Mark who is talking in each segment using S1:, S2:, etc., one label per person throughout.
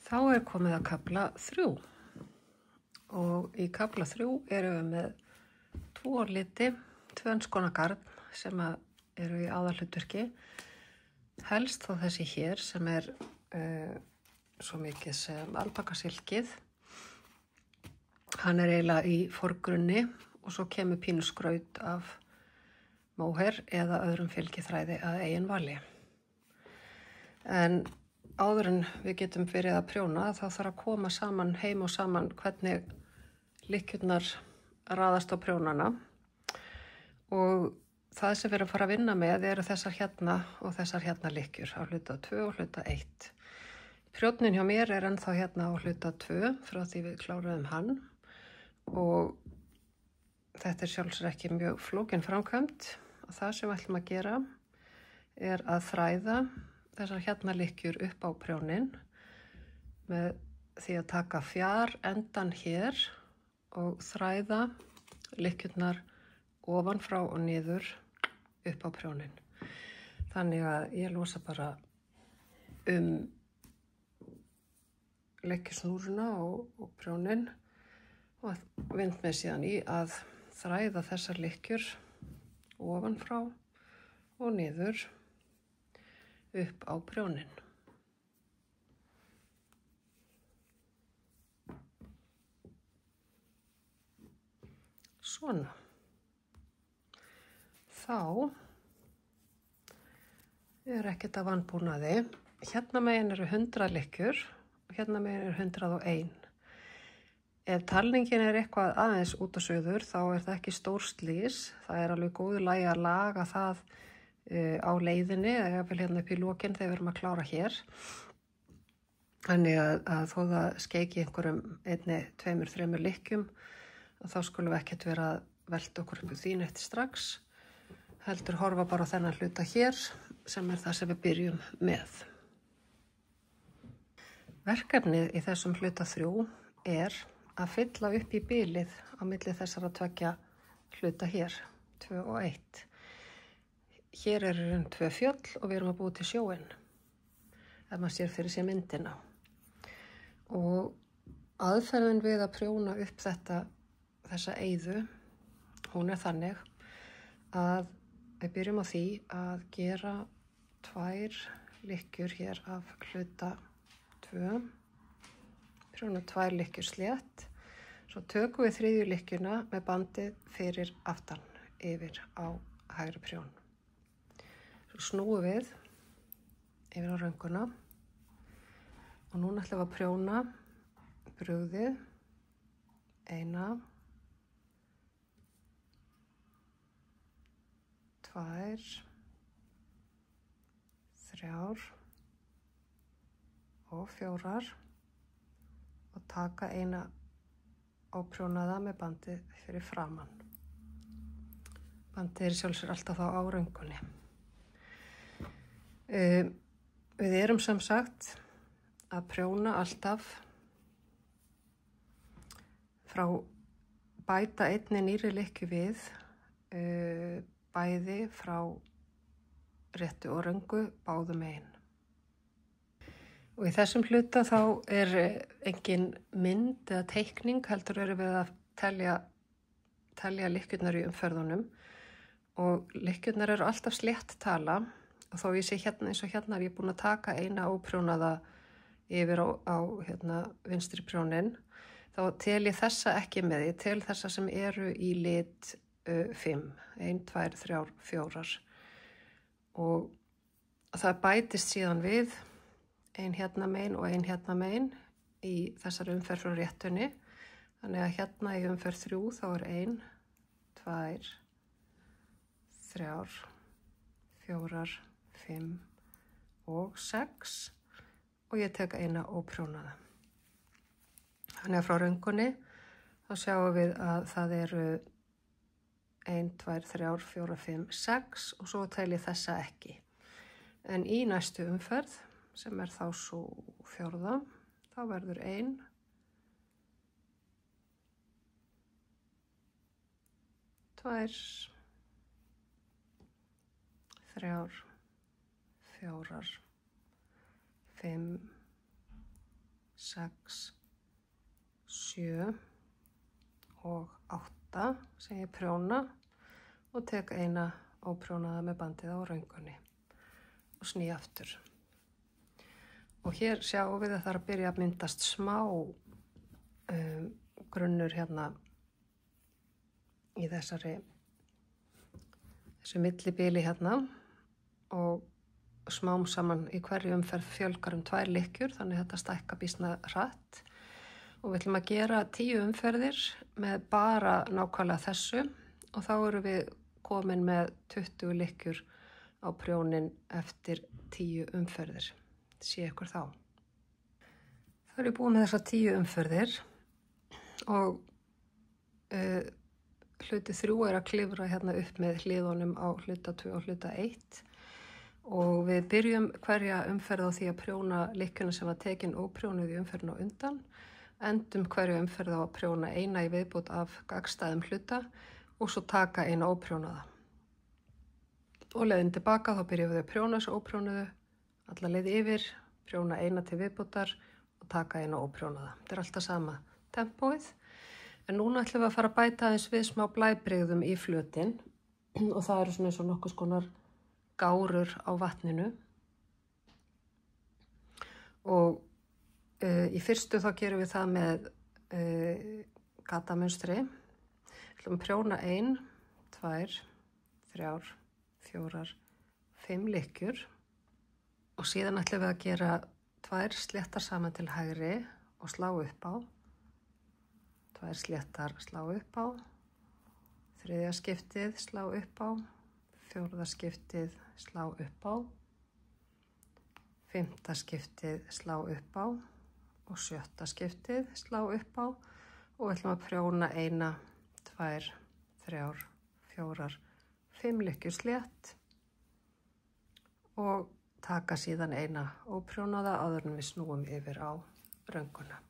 S1: Þá komið að kafla 3 og í kafla 3 erum við með 2 liti, 2 konar garn sem eru í aðalhlutverki. Helst þá þessi hér sem svo mikið sem alpakasilkið. Hann eiginlega í forgrunni og svo kemur pínu skraut af móher eða öðrum fylgiþræði að eigin vali. En áður en við getum byrjað að prjóna þá þarf að koma saman heim og saman hvernig lykkjurnar raðast á prjónana. Og það sem við erum að fara að vinna með eru þessar hérna og þessar hérna lykkjur á hluta 2 og hluta 1. Prjónnin hjá mér ennþá hérna á hluta 2 frá því við kláruðum hann. Og þetta sjálfsög ekki mjög flókin framkvæmd. Og það sem við ætlum að gera að þræða þessar hérna lykkjur upp á prjónin með því að taka fjár endan hér og þræða lykkjurnar ofan frá og niður upp á prjónin. Þannig að ég losa bara lykkjusnúruna og prjónin og vind með síðan í að þræða þessar lykkjur ofan frá og niður upp á prjónin. Svona. Þá ekkert að vanbúnaði. Hérna megin eru 100 lykkjur og hérna megin eru 101. Ef talningin eitthvað aðeins út á suður þá það ekki stór slys. Það alveg góðu lagi að laga það á leiðinni eða jafnvel hérna upp í lokin þegar við erum að klára hér. Þannig að þó það skeiki einhverjum 1, 2, 3 lykkjum þá skulum við ekkert vera að velta okkur upp úr því neitt strax. Heldur horfa bara á þennan hluta hér sem það sem við byrjum með. Verkefnið í þessum hluta 3 að fylla upp í bilið á milli þessara 2 hluta hér, 2 og 1. Hér eru 2 fjöll og við erum að búa til sjóinn, ef maður sér fyrir sér myndina. Og aðferðin við að prjóna upp þessa eyðu, hún þannig að við byrjum á því að gera 2 lykkjur hér af hluta 2. Prjóna 2 lykkjur slétt. Svo tökum við 3. lykkjuna með bandið fyrir aftan yfir á hægri prjón. Svo snúum við yfir á rönguna og núna ætlum við að prjóna brugðið 1, 2, 3 og 4 og taka eina óprjónaða með bandið fyrir framan. Bandið sjálfsög alltaf þá á röngunni. Við erum sem sagt að prjóna alltaf frá bæta einni nýrri lykkju við, bæði frá réttu og röngu báðum megin. Og í þessum hluta þá engin mynd eða teikning, heldur erum við að telja lykkjurnar í umferðunum og lykkjurnar eru alltaf slétt tala og þó ég sé hérna eins og hérna ég búin að taka eina óprjónaða yfir á vinstri prjónin, þá tel ég þessa ekki með, ég tel þessa sem eru í lit 5, 1, 2, 3, 4 og það bætist síðan við ein hérna megin og ein hérna megin í þessari umferð frá réttunni. Þannig að hérna í umferð 3 þá 1, 2, 3, 4, 5 og 6 og ég tek eina óprjónaða. Þannig að frá röngunni þá sjáum við að það eru 1, 2, 3, 4, 5, 6 og svo tel ég þessa ekki. En í næstu umferð sem þá svo 4, þá verður 1, 2, 3, 4, 5, 6, 7 og 8 sem ég prjóna og tek eina óprjónaða með bandið á röngunni og sný aftur. Og hér sjáum við að það er að byrja að myndast smá grunnur hérna í þessu millibili hérna og smám saman í hverju umferð fjölgar 2 lykkjur, þannig þetta stækka býsna hratt. Og við ætlum að gera 10 umferðir með bara nákvæmlega þessu og þá erum við komin með 20 lykkjur á prjónin eftir 10 umferðir. Sé ykkur þá. Það er búið með þessar 10 umferðir og hluti 3 er að klifra hérna upp með hliðunum á hluta 2 og hluta 1 og við byrjum hverja umferð á því að prjóna lykkjuna sem var tekin óprjónuð í umferðin á undan, endum hverju umferð á að prjóna eina í viðbót af gagnstæðum hluta og svo taka eina óprjónaða. Og leiðin tilbaka þá byrjum við að prjóna þessu óprjónuðu, alla leið yfir, prjóna eina til viðbótar og taka eina óprjónaða. Þetta er alltaf sama tempóið. En núna ætlum við að fara að bæta aðeins við smá blæbrigðum í flötinn og það eru svona eins og nokkuð skonar gárur á vatninu. Og í fyrstu þá gerum við það með gatamunstri. Við ætlum að prjóna 1, 2, 3, 4, 5 lykkjur og síðan ætlum við að gera 2 sléttar saman til hægri og slá upp á. 2 sléttar slá upp á, 3. skiptið slá upp á, 4. skiptið slá upp á, 5. skiptið slá upp á og 7. skiptið slá upp á og við ætlum að prjóna 1, 2, 3, 4, 5 lykkjur slétt og taka síðan eina óprjónaða áður en við snúum yfir á rönguna.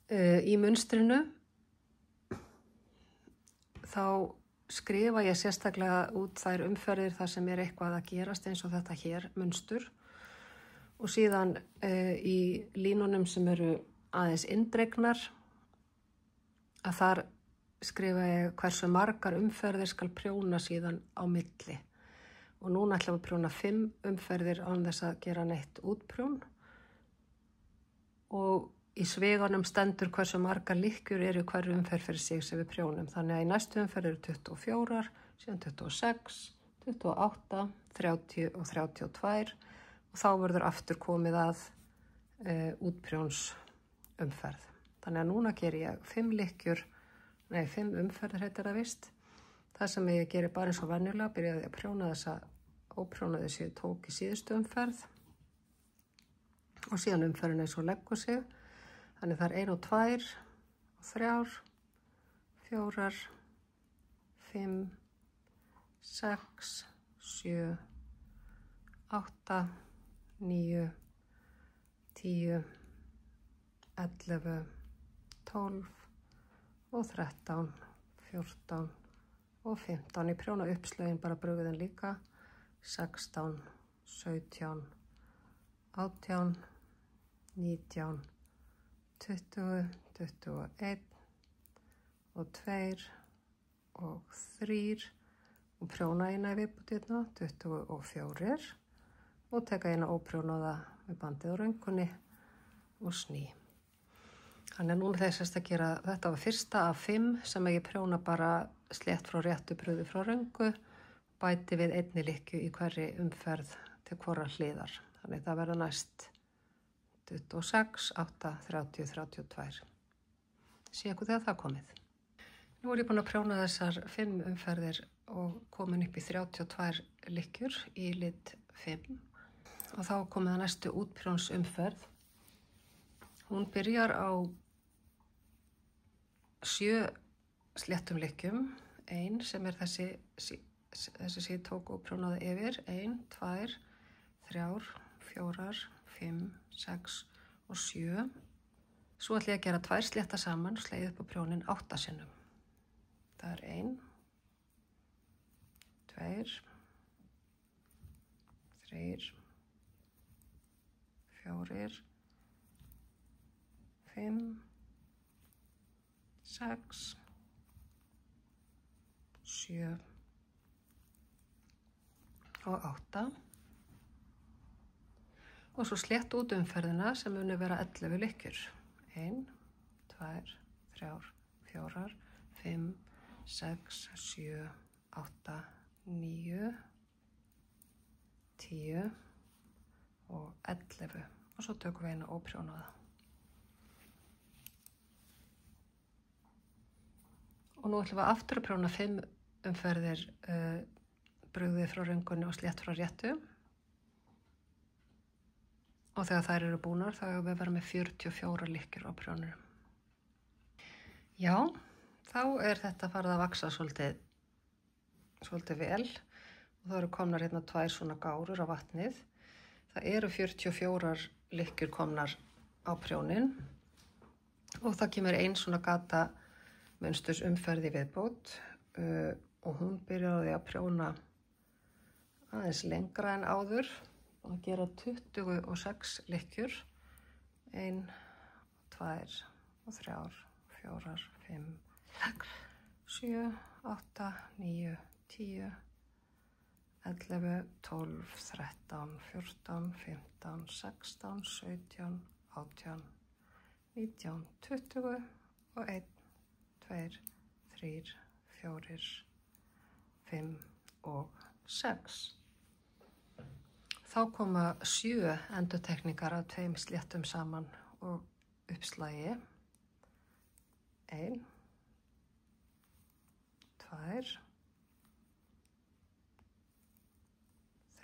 S1: Í munstrinu þá skrifa ég sérstaklega út þær umferðir þar sem er eitthvað að gerast eins og þetta hér munstur og síðan í línunum sem eru aðeins indregnar að þar skrifa ég hversu margar umferðir skal prjóna síðan á milli. Og núna ætlum við að prjóna 5 umferðir án þess að gera neitt útprjón og í sviganum stendur hversu margar lykkjur eru hverju umferð fyrir sig sem við prjónum. Þannig að í næstu umferð eru 24, síðan 26, 28, 30 og 32 og þá verður aftur komið að útprjóns umferð. Þannig að núna ger ég 5 umferðir heitir það vist. Það sem ég gerir bara eins og venjulega, byrjaði að prjóna þessa óprjónaði sem ég tók í síðustu umferð og síðan umferðin eins og leggur sig. Þannig það er 1 og 2 og 3, 4, 5, 6, 7, 8, 9, 10, 11, 12 og 13, 14 og 15. Ég prjóna uppslögin bara brugðin líka. 16, 17, 18, 19, 20, 21 og 2 og 3 og prjóna eina í viðbótina, 24 og teka eina óprjónaða með bandið á röngunni og sný. Þannig að núna þessast að gera, þetta var fyrsta af 5 sem ég prjóna bara slétt frá réttu brugði frá röngu, bæti við 1 lykkju í hverri umferð til hvora hliðar. Þannig það verða næst 26, 8, 30, 32. Sé ykkur þegar það komið. Nú er ég búin að prjóna þessar 5 umferðir og komin upp í 32 lykkjur í lit 5 og þá komið að næstu útprjónsumferð. Hún byrjar á 7 sléttum lykkjum, 1 sem er þessi sem ég tók og prjónaði yfir, 1, 2, 3, 4, 5, 6 og 7. Svo ætla ég að gera 2 slétta saman og slegið upp á prjónin 8 sinnum. Það er 1, 2, 3, 4, 5, 6, 7 og 8 og svo slétt út umferðina sem muni vera 11 lykkjur. 1, 2, 3, 4, 5, 6, 7, 8, 9, 10 og 11 og svo tökum við eina óprjónaða. Og nú ætlum við aftur að prjóna 5 umferðir brugðið frá röngunni og slétt frá réttu. Og þegar þær eru búnar þá erum við að vera með 44 lykkjur á prjónunum. Já, þá er þetta farið að vaxa svolítið vel og það eru komnar hérna 2 svona gárur á vatnið. Það eru 44 lykkjur komnar á prjónin og það kemur ein svona gata munsturs umferð í viðbót og hún byrjaði að prjóna aðeins lengra en áður og að gera 26 lykkjur. 1, 2, 3, 4, 5, 6, 7, 8, 9, 10, 11, 12, 13, 14, 15, 16, 17, 18, 19, 20 og 1, 2, 3, 4, 5 og 6. Þá koma 7 endurtekningar af 2 sléttum saman og uppslagi. 1, 2,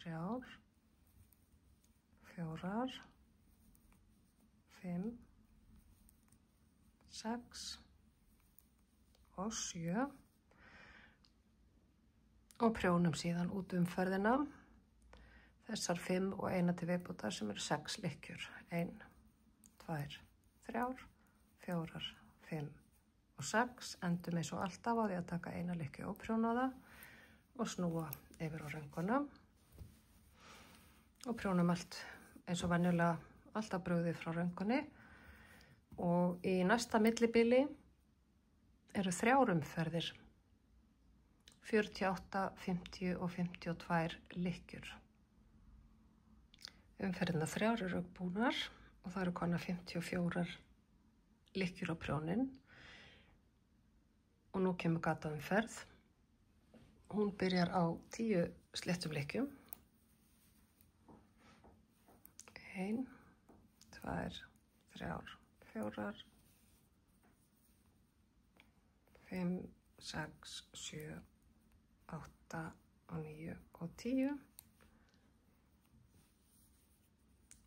S1: 3, 4, 5, 6 og 7 og prjónum síðan út umferðina. Þessar 5 og eina til viðbótar sem eru 6 lykkjur. 1, 2, 3, 4, 5 og 6. Endum eins og alltaf á því að taka eina lykkju óprjónaða og snúa yfir á rönguna. Og prjónum allt eins og venjulega alltaf brugðið frá röngunni. Og í næsta millibili eru 3 umferðir. 48, 50 og 52 lykkjur. Umferðina 3 eru búnar og það eru konar 54 lykkjur á prjónin. Og nú kemur gataumferð. Hún byrjar á 10 sléttum lykkjum. 1, 2, 3, 4, 5, 6, 7, 8 og 9 og 10.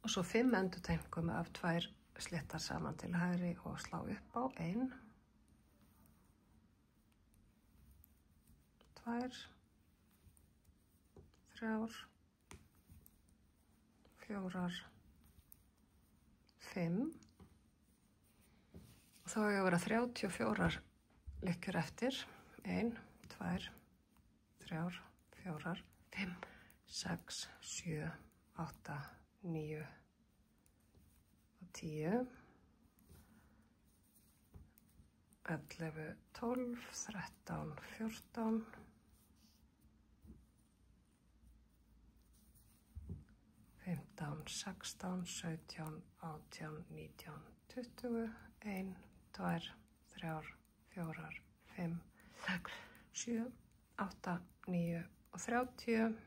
S1: Og svo 5 endurtekningum af 2 sléttar saman til hægri og slá upp á. 1, 2, 3, 4, 5. Og þá hefur verið 34 lykkjur eftir. 1, 2, 3, 4, 5, 6, 7, 8, 9 og 10, 11, 12, 13, 14, 15, 16, 17, 18, 19, 20, 1, 2, 3, 4, 5, 6, 7, 8, 9 og 30,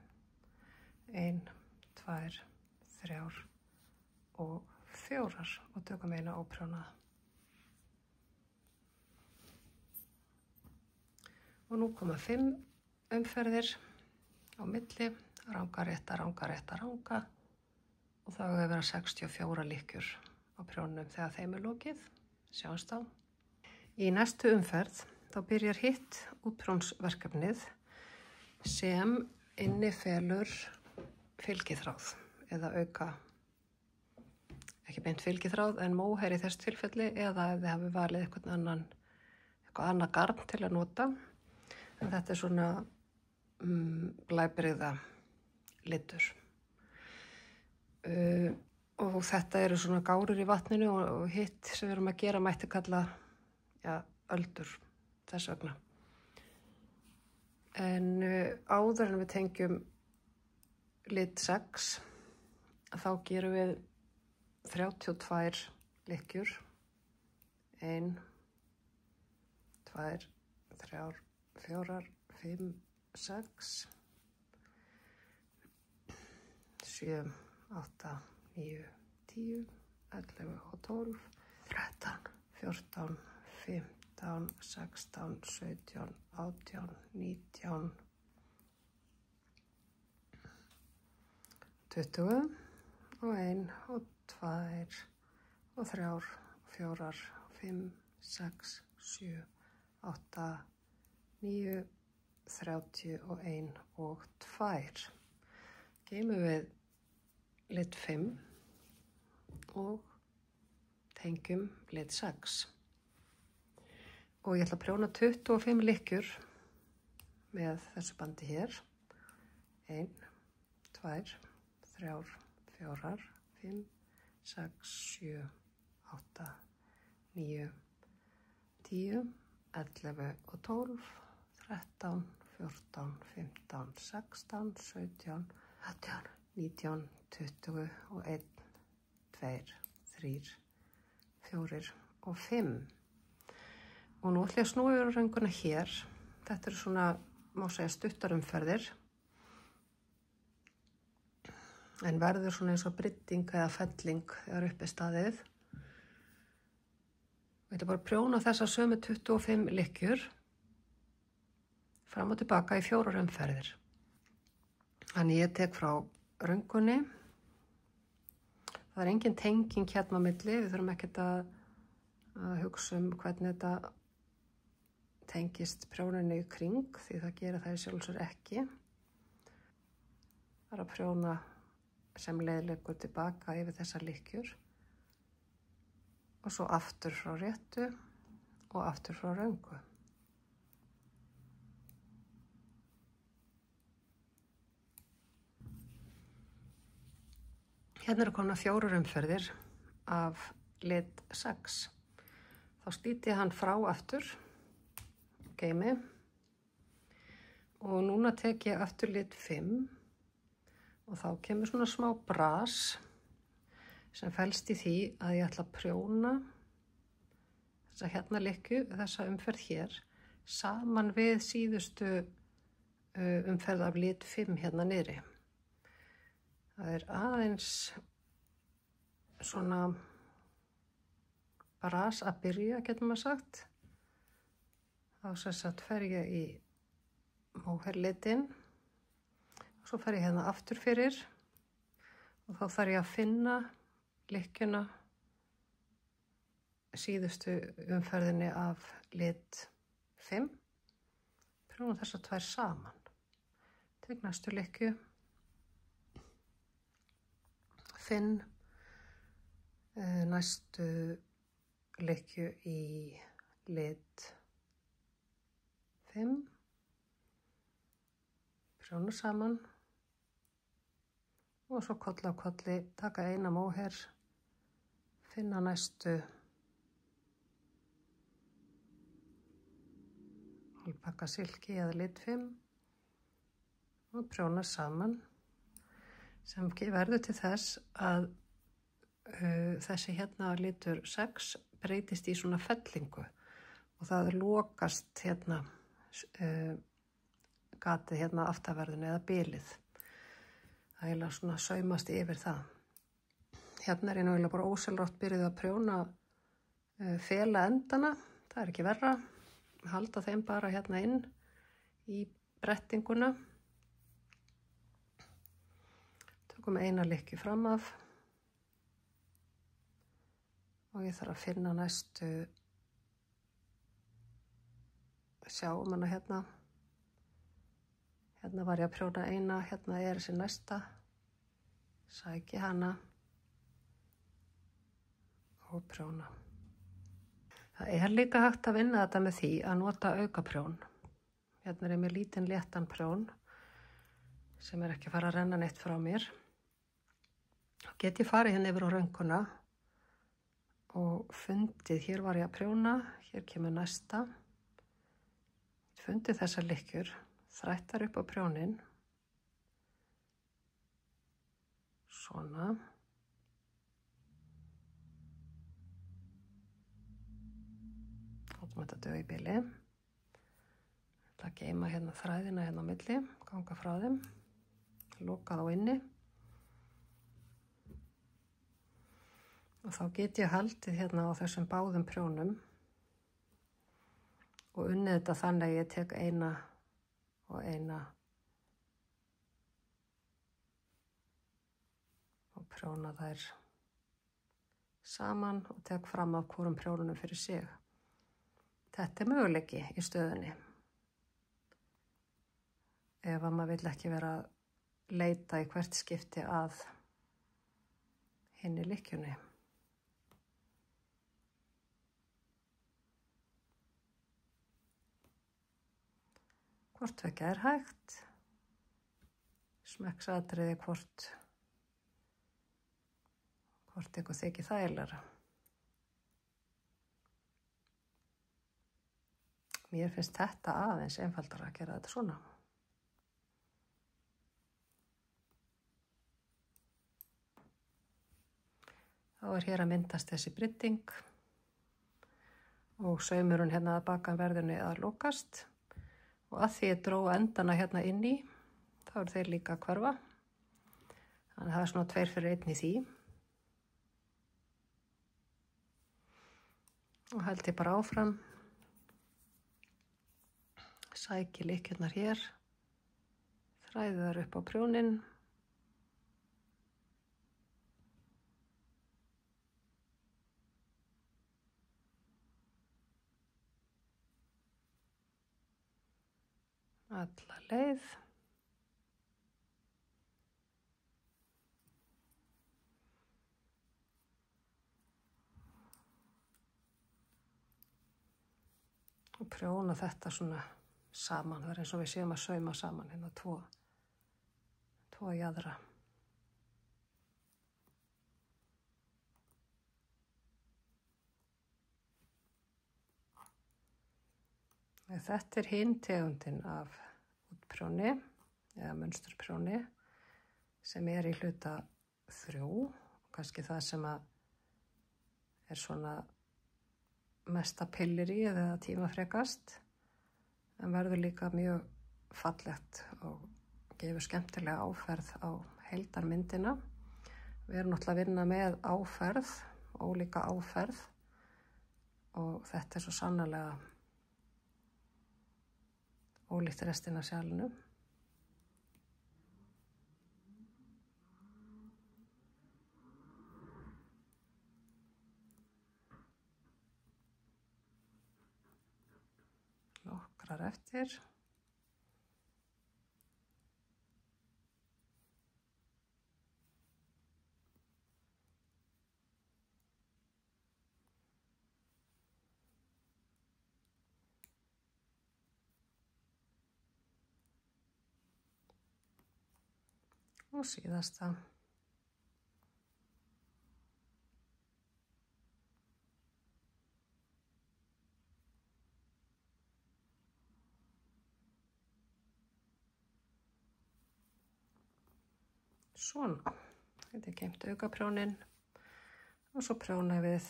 S1: 1, 2, 3 og 4 og tökum eina óprjónaða. Og nú koma 5 umferðir á milli, ranga, rétta, ranga, rétta, ranga og þá hefur verið 64 lykkjur á prjónunum þegar þeim er lokið. Sjáumst á. Í næstu umferð þá byrjar hitt útprjónsverkefnið sem innifelur fylgiþráð eða auka, ekki beint fylgiþráð en móher í þess tilfelli eða ef þið hafi valið eitthvað annað garn til að nota. En þetta er svona blæbrigða litur. Og Og þetta eru svona gárir í vatninu og hitt sem við erum að gera mætti kalla öldur þess vegna. En áður en við tengjum lit 6 þá gerum við 32 lykkjur. 1, 2, 3, 4, 5, 6, 7, 8, 9, 10, 11 og 12, 13, 14, 15, 16, 17, 18, 19, 20 og 1 og 2 og 3 og 4, 5, 6, 7, 8, 9, 30 og 1 og 2. Geymum við lit 5 og tengjum lit 6. Og ég ætla að prjóna 25 lykkjur með þessu bandi hér. 1, 2, 3, 4, 5, 6, 7, 8, 9, 10, 11 og 12, 13, 14, 15, 16, 17, 18, 19, 20 og 1, 2, 3, 4 og 5. Og nú ætla ég að snúa yfir rönguna hér. Þetta eru svona, má segja, stuttarumferðir. En verður svona eins og brydding eða felling þegar uppi staðið. Við ætlum bara að prjóna þessa sömu 25 lykkjur fram og tilbaka í 4 umferðir. Þannig ég tek frá röngunni. Það er engin tenging hérna á milli, við þurfum ekkert að hugsa hvernig þetta tengist prjónunni í kring, því það gera það í sjálfsögur ekki. Það er að prjóna sem leiðleikur tilbaka yfir þessar lykkjur og svo aftur frá réttu og aftur frá röngu. Hérna eru komnar 4 umferðir af lit 6. Þá slíti ég hann frá aftur, geymi, og núna tek ég aftur lit 5 og þá kemur svona smá bras sem felst í því að ég ætla að prjóna þessa hérna lykkju, þessa umferð hér, saman við síðustu umferð af lit 5 hérna niðri. Það er aðeins svona bras að byrja, getur maður sagt. Þá sem sagt fer ég í móherlitin og svo fer ég hérna aftur fyrir og þá þarf ég að finna lykkjuna síðustu umferðinni af lit 5. Prjóna þessar 2 saman. Tek næstu lykkju. Finn næstu lykkju í lit 5, prjóna saman og svo koll á kolli, taka eina móher, finna næstu alpaka silki eða lit 5 og prjóna saman, sem verður til þess að þessi hérna litur 6 breytist í svona fellingu og það lokast hérna gatið hérna aftanverðinu eða bilið. Það er eiginlega svona saumast yfir það. Hérna er ég náttúrulega bara ósjálfrátt byrjuð að prjóna fela endana, það er ekki verra. Halda þeim bara hérna inn í brettinguna. Tökum eina lykkju fram af og ég þarf að finna næstu, sjáum hana hérna. Hérna var ég að prjóna eina, hérna er þessi næsta, sæki hana og prjóna. Það er líka hægt að vinna þetta með því að nota aukaprjón. Hérna er ég með lítinn léttan prjón sem er ekki að fara að renna neitt frá mér. Get ég farið hérna yfir á rönguna og fundið, hér var ég að prjóna, hér kemur næsta, fundið þessar lykkjur, þrættar upp á prjónin, svona, látum þetta döga í bili, það geima hérna þræðina hérna á milli, ganga frá þeim, loka þá inni. Og þá get ég haldið hérna á þessum báðum prjónum og unnið þetta þannig að ég tek eina og eina og prjóna þær saman og tek fram af hvorum prjónunum fyrir sig. Þetta er möguleiki í stöðunni. Ef að maður vill ekki vera að leita í hvert skipti að hinni lykkjunni. Hvort tvekja er hægt, smekksatriði hvort ykkur þykir þægilegra. Mér finnst þetta aðeins einfaldara að gera þetta svona. Þá er hér að myndast þessi brydding og saumurinn hérna að baka verðinu að lokast. Og að því ég dró endana hérna inn í, þá eru þeir líka að hverfa. Þannig að það er svona 2 fyrir 1 í því. Og held ég bara áfram. Sæki lykkjurnar hér. Þræði þær upp á prjónin. Alla leið. Og prjóna þetta svona saman. Það er eins og við séum að sauma saman hérna 2 jaðra. Þetta er hin tegundin af útprjóni eða munsturprjóni sem er í hluta 3, kannski það sem er svona mesta pillir í eða tímafrekast, en verður líka mjög fallegt og gefur skemmtilega áferð á heildarmyndina. Við erum náttúrulega að vinna með áferð, ólíka áferð og þetta er svo sannarlega ólíkt restina af sjalinu. Nokkrar eftir. Og síðasta. Svona. Þetta er geymt aukaprjónin og svo prjóna við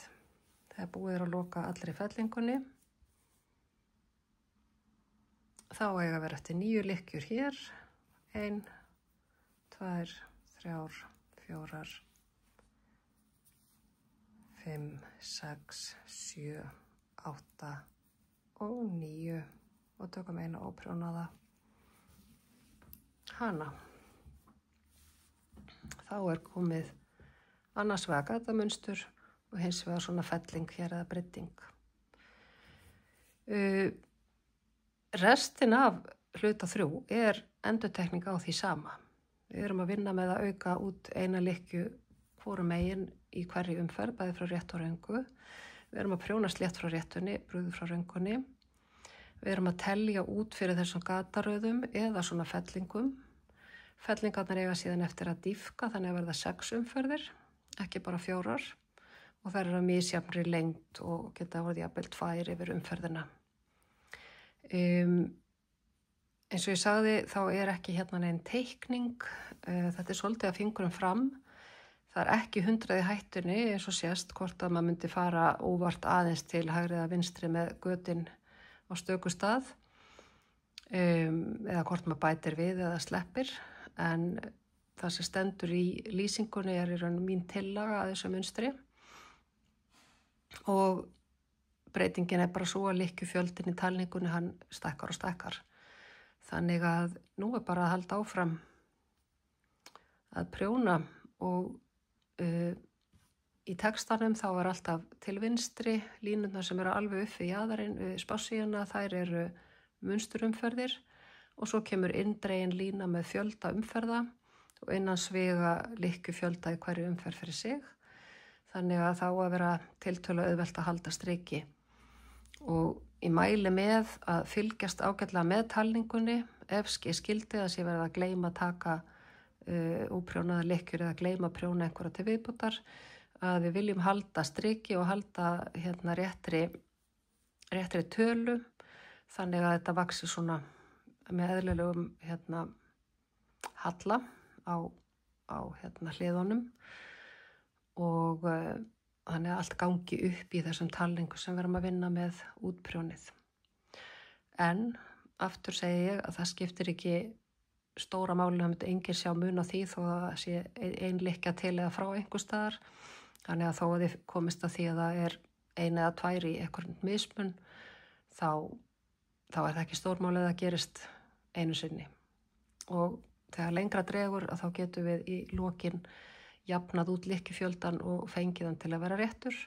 S1: þegar búið er að loka allri fellingunni. Þá eiga að vera eftir 9 lykkjur hér. 1, 2, 3, 4, 5, 6, 7, 8 og 9 og tökum eina óprjónaða hana. Þá er komið annars vegar gatamunstur og hins vegar svona felling hér eða brydding. Restin af hluta 3 er endurtekning á því sama. Við erum að vinna með að auka út eina lykkju hvorum megin í hverri umferð, bæði frá rétt og röngu. Við erum að prjóna slétt frá réttunni, brugðu frá röngunni. Við erum að telja út fyrir þessum gataröðum eða svona fellingum. Fellingarnar eiga síðan eftir að dýpka, þannig að verða 6 umferðir, ekki bara 4, og þær eru að misjafnri lengd og geta orðið jafnvel 2 yfir umferðina. Eins og ég sagði, þá er ekki hérna neinn teikning, þetta er svolítið að fingurum fram. Það er ekki 100 í hættunni eins og sést hvort að maður myndi fara óvart aðeins til hægri eða vinstri með götin á stöku stað, eða hvort maður bætir við eða sleppir, en það sem stendur í lýsingunni er í raun mín tillaga að þessu munstri og breytingin er bara svo að lykkjufjöldin í talningunni hann stækkar og stækkar. Þannig að nú er bara að halda áfram að prjóna og í textanum þá er alltaf til vinstri línurnar sem eru alveg upp við jaðarinn við spássíuna, þær eru munsturumferðir og svo kemur inndregin lína með fjölda umferða og innan svega lykkjufjölda í hverju umferð fyrir sig. Þannig að þá að vera tiltölulega auðvelt að halda striki. Og ég mæli með að fylgjast ágætlega með talningunni ef skildi að sé verið að gleyma að taka úprjónaða lykkjur eða gleyma að prjóna einhverja til viðbútar, að við viljum halda striki og halda réttri tölu þannig að þetta vaxi svona með eðlilegum halla á hliðunum og þannig að allt gangi upp í þessum talningu sem við erum að vinna með útprjónið. En aftur segi ég að það skiptir ekki stóra málinu, það myndi enginn sjá mun á því þó að það sé ein lykkja til eða frá einhvers staðar. Þannig að þó að þið komist að því að það er 1 eða 2 í einhvern mismun, þá er það ekki stórmálið að gerist einu sinni. Og þegar lengra dregur að þá getum við í lokin jafnað út lykkjufjöldan og fengið hann til að vera réttur.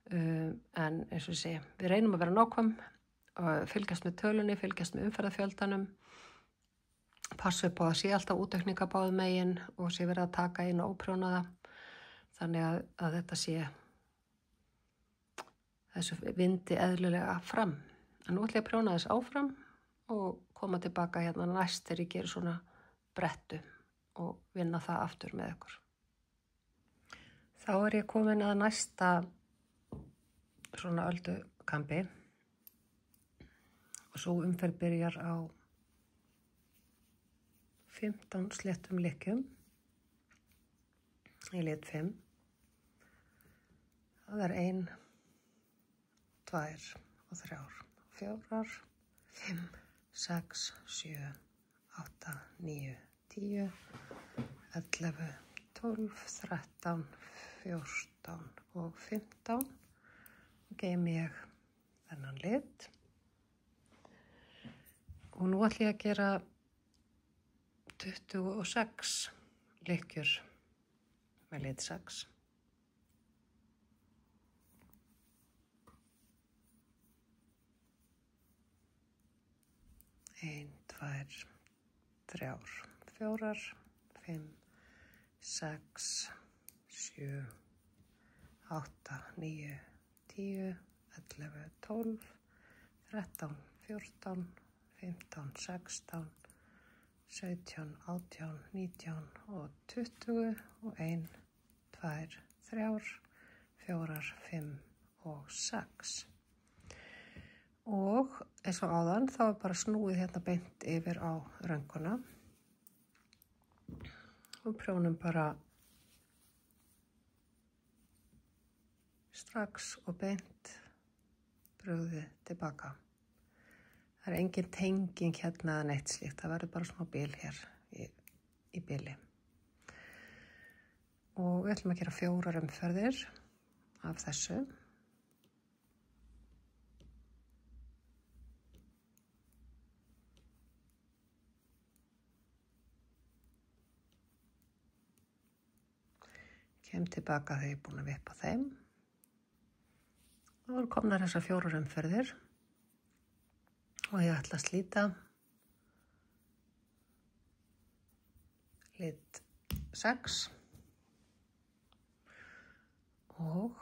S1: En eins og ég segi, við reynum að vera nákvæm, fylgjast með tölunni, fylgjast með umferðarfjöldanum, passa upp á að sé alltaf útaukninga báðum megin og sé verið að taka inn og óprjónaða þannig að þetta sé þessu vindi eðlilega fram. En nú ætla ég að prjóna þess áfram og koma tilbaka hérna næst þegar ég gerir svona brettu og vinna það aftur með ykkur. Þá er ég komin að næsta svona öldukambi og svo umferð byrjar á 15 sléttum lykkjum í lit 5. Það er 1, 2 og 3, 4, 5, 6, 7, 8, 9, 10, 11, 12, 13, 14 og 15 og geymi ég þennan lit. Og nú ætla ég að gera 26 lykkjur með lit 6. Ein, 2, 3, 4, 5, 6, 7, 8, 9, 10, 11, 12, 13, 14, 15, 16, 17, 18, 19 og 20 og 1, 2, 3, 4, 5 og 6. Og eins og áðan þá er bara snúið hérna beint yfir á rönguna og prjónum bara strax og beint brugðið tilbaka. Það er engin tenging hérna eða neitt slíkt, það verður bara smá bil hér í bili. Og við ætlum að gera 4 umferðir af þessu. Kem tilbaka þegar ég er búin að vippa þeim. Og eru komnar þessar 4 umferðir og ég ætla að slíta lit 6 og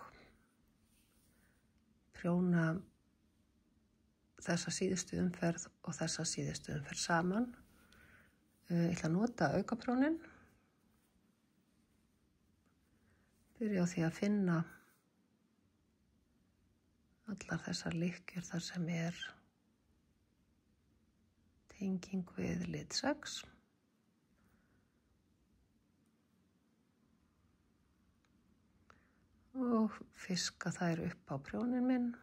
S1: prjóna þessa síðustu umferð og þessa síðustu umferð saman Ég ætla að nota aukaprjónin. Byrja á því að finna allar þessar lykkjur þar sem tenging við lit 6. Og fiska þær upp á prjónin minn.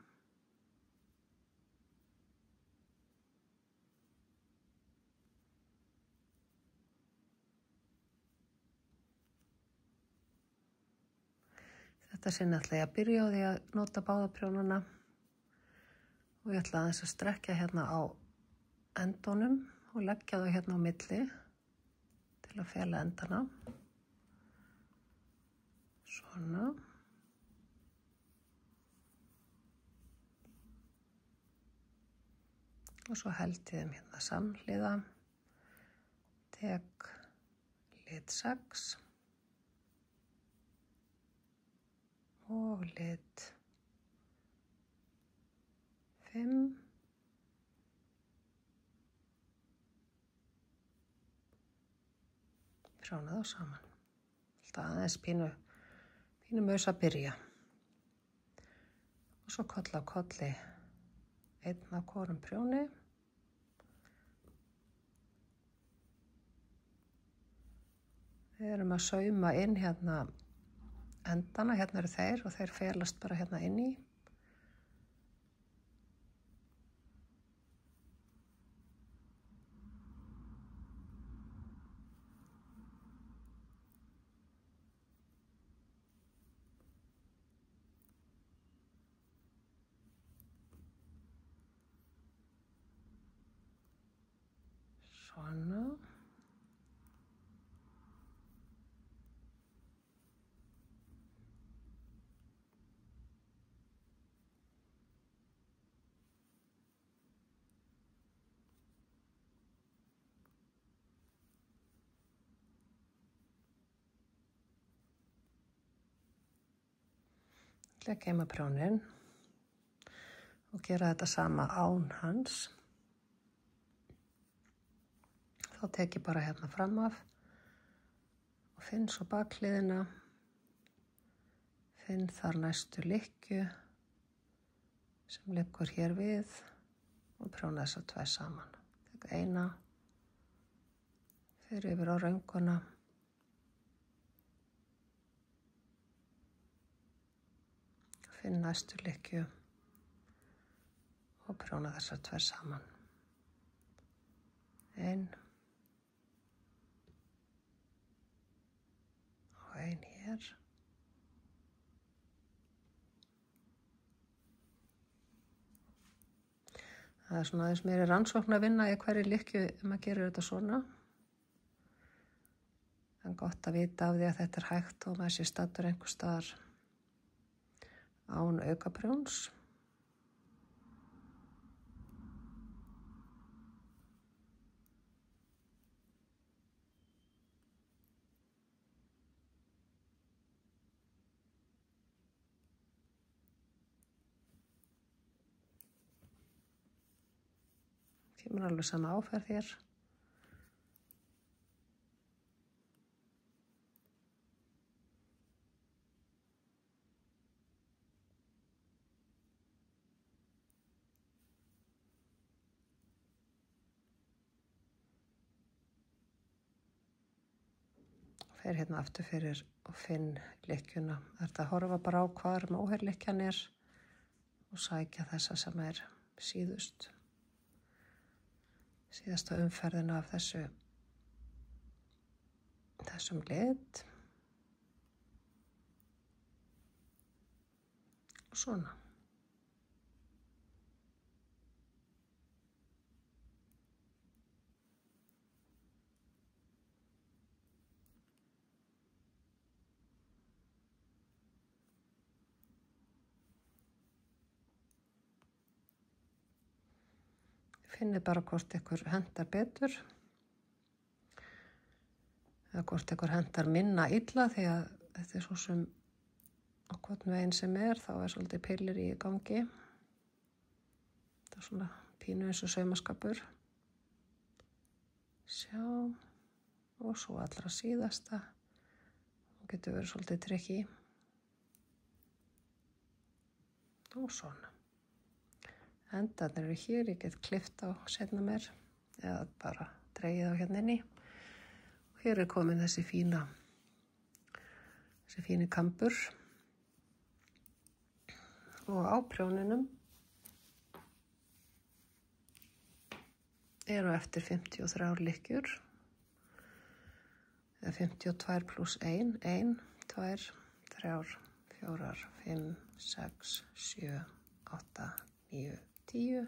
S1: Þetta sinni ætla ég að byrja á því að nota báða prjónana og ég ætla aðeins að strekkja hérna á endunum og leggja þau hérna á milli til að fela endana. Svona. Og svo held ég þeim hérna samhliða, tek lit 6 og lit 5. Prjóna þá saman. Alltaf aðeins pínu maus að byrja. Og svo koll af kolli einn af hvorum prjóni. Við erum að sauma inn hérna endana, hérna eru þeir og þeir felast bara hérna inn í. Svona. Legg heima prjónin og gera þetta sama án hans. Þá tek ég bara hérna fram af og finn svo bakhliðina, finn þar næstu lykkju sem liggur hér við og prjóna þessar tvær saman. Tek eina, fer yfir á rönguna, finn næstu lykkju og prjóna þessar tvær saman. Ein og ein hér. Það er svona aðeins meiri rannsókn að vinna í hverju lykkju maður gerir þetta svona. En gott að vita af því að þetta er hægt og maður sé staddur einhvers staðar án aukaprjóns. Kemur alveg sama áferð hér. Fer hérna aftur fyrir og finn lykkjuna. Það er að horfa bara á hvar móherlykkjan og sækja þessa sem síðasta umferðina af þessum lit. Og svona. Finnið bara hvort ykkur hentar betur eða hvort ykkur hentar minna illa því að þetta er svo sem á hvorn veginn sem þá er svolítið pillir í gangi. Það er svona pínu eins og saumaskapur. Sjá. og svo allra síðasta. Það getur verið svolítið tricky. Og svona. Endarnir eru hér, ég get klippt á seinna meir eða bara dregið á hérna inni. Og hér er komin þessi fíni kambur. Og á prjóninum eru eftir 53 lykkjur. Eða 52 pluss 1, 1, 2, 3, 4, 5, 6, 7, 8, 9, 10,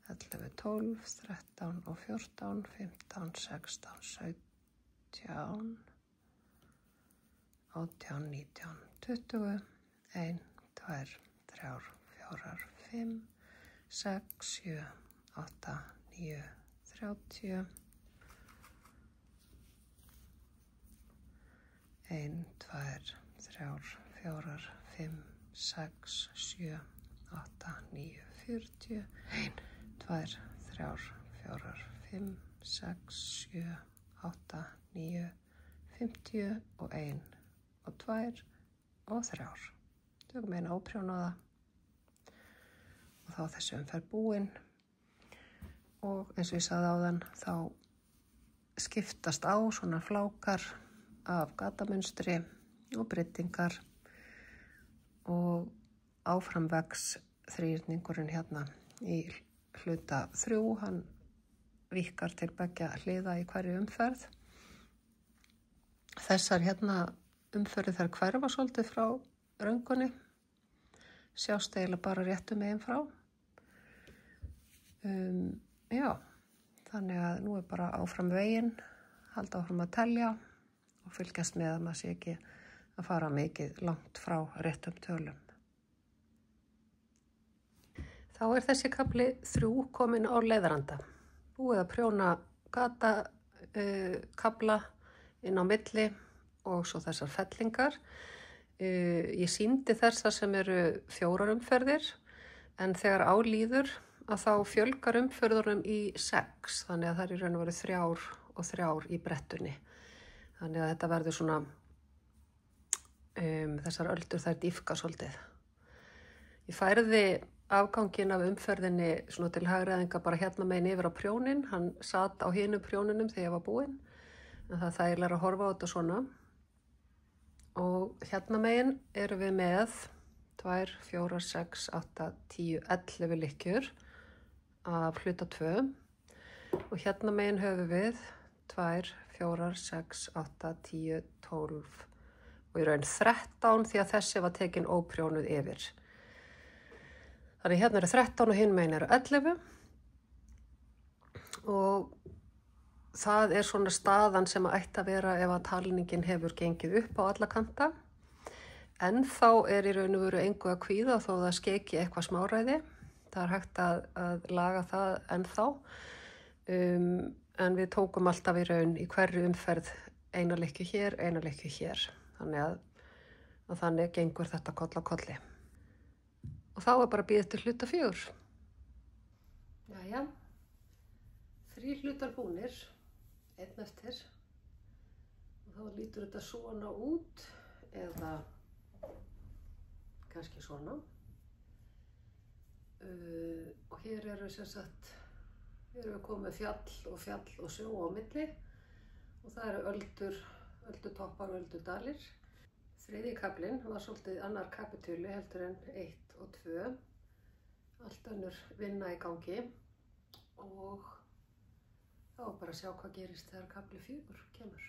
S1: 11, 12, 13 og 14, 15, 16, 17, 18, 19, 20, 1, 2, 3, 4, 5, 6, 7, 8, 9, 30, 1, 2, 3, 4, 5, 6, 7, 8, 9, 40, 1, 2, 3, 4, 5, 6, 7, 8, 9, 50 og 1 og 2 og 3. Tökum eina óprjónaða og þá þessi umferð búin. Og eins og ég sagði áðan þá skiptast á svona flákar af gatamunstri og breytingar og áfram vex þrýrningurinn hérna í hluta 3. Hann víkkar til beggja hliða í hverju umferð. Þessar hérna umferðir þær hverfa svolítið frá röngunni. Sjást eiginlega bara réttu megin frá. Já, þannig að nú er bara áfram veginn, halda áfram að telja og fylgjast með að maður sé ekki að fara mikið langt frá réttum tölum. Þá er þessi kafli 3 komin á leiðarenda. Búið að prjóna kafla inn á milli og svo þessar fellingar. Ég sýndi þessar sem eru 4 umferðir en þegar á líður að þá fjölgar umferðunum í 6, þannig að það er í raun og veru 3 og 3 í brettunni. Þannig að þetta verður svona, þessar öldur þær dýpka svolítið. Ég færði afganginn af umferðinni svona til hagræðinga bara hérna megin yfir á prjónin. Hann sat á hinu prjóninum þegar ég var búin, en það er þægilega að horfa á þetta svona. Og hérna megin erum við með 2, 4, 6, 8, 10, 11 lykkjur af hluta 2 og hérna megin höfum við 2, 4, 6, 8, 10, 12 og í raun 13 því að þessi var tekin óprjónuð yfir. Þannig hérna eru 13 og hinn megin eru 11 og það er svona staðan sem ætti að vera ef að talningin hefur gengið upp á alla kanta. En þá er í raun og veru engu að kvíða þó það skeki eitthvað smáræði. Það er hægt að laga það ennþá. En við tókum alltaf í raun í hverju umferð eina lykkju hér, eina lykkju hér. Þannig að þannig gengur þetta koll á kolli. Og þá er bara að bíða til hluta 4. Jæja, 3 hlutar búnir. 1 eftir og þá lítur þetta svona út eða kannski svona og hér eru sem sagt við komið fjall og sjó á milli og það eru öldutoppar og öldudalir. 3. kaflinn var svolítið annar kapitúli heldur en 1 og 2. Allt önnur vinna í gangi og þá bara að sjá hvað gerist þegar kafli 4 kemur.